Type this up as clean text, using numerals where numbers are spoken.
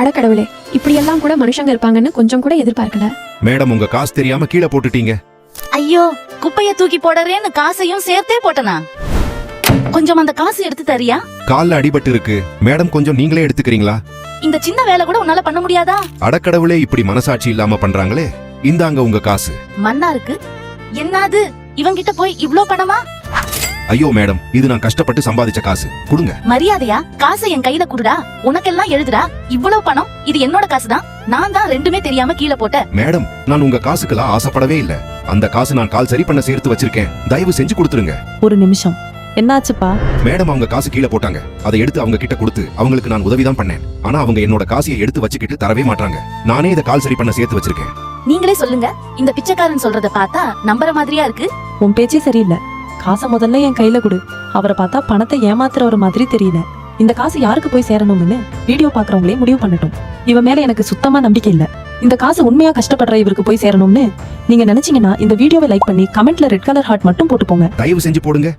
அடக்கடவுளே, இப்படி எல்லாம் கூட மனுஷங்க இருப்பாங்கன்னு கொஞ்சம் கூட எதிர்பார்க்கல. மேடம், உங்க காசு தெரியாம கீழே போட்டுட்டீங்க. ஐயோ, குப்பைய தூக்கி போடுறேன்னு காசையும் சேர்த்தே போட்டனா? கொஞ்சம் அந்த காசு எடுத்து தரியா? கால்ல அடிபட்டு இருக்கு மேடம், கொஞ்சம் நீங்களே எடுத்துக்கிறீங்களா? இந்த சின்ன வேலை கூட உன்னால பண்ண முடியாதா? அடக்கடவுளே, இப்படி மனசாட்சி இல்லாம பண்றாங்களே. இந்தாங்க உங்க காசு. மண்ணா இருக்கு. என்னது, இவங்கிட்ட போய் இவ்ளோ பணமா? ஐயோ மேடம், இது நான் கஷ்டப்பட்டு சம்பாதிச்ச காசு, கொடுங்க. மரியாதையா காசை என் கையில குடுடா. உனக்கெல்லாம் எழுதுடா. இவ்வளவு பணம் இது என்னோட காசுதான். நான் தான் ரெண்டுமே தெரியாம கீழே போட்ட. மேடம், நான் உங்க காசுக்கெல்லாம் ஆசைப்படவே இல்ல. அந்த காசு நான் கால் சரி பண்ண சேர்த்து வச்சிருக்கேன். தயவு செஞ்சு கொடுத்துருங்க. ஒரு நிமிஷம், என்னாச்சுப்பா? மேடம், அவங்க காசு கீழே போட்டாங்க. அதை எடுத்து அவங்க கிட்ட கொடுத்து அவங்களுக்கு நான் உதவிதான் பண்ணேன். ஆனா அவங்க என்னோட காசையை எடுத்து வச்சுக்கிட்டு தரவே மாட்டாங்க. நானே இதை கால் சரி பண்ண சேர்த்து வச்சிருக்கேன். நீங்களே சொல்லுங்க, இந்த பிச்சைக்காரன் சொல்றத பார்த்தா நம்புற மாதிரியா இருக்கு? உன் பேச்சே சரியில்லை. காசை முதல்ல என் கையில கொடு. அவரை பார்த்தா பணத்தை ஏமாத்துறவர் மாதிரி தெரியல. இந்த காசு யாருக்கு போய் சேரணும்னு வீடியோ பாக்குறவங்களே முடிவு பண்ணட்டும். இவன் மேல எனக்கு சுத்தமா நம்பிக்கை இல்ல. இந்த காசு உண்மையா கஷ்டப்படுற இவருக்கு போய் சேரணும்னு நீங்க நினைச்சீங்கன்னா இந்த வீடியோவை லைக் பண்ணி கமெண்ட்ல ரெட் கலர் ஹார்ட் மட்டும் போட்டு போங்க. தயவு செஞ்சு போடுங்க.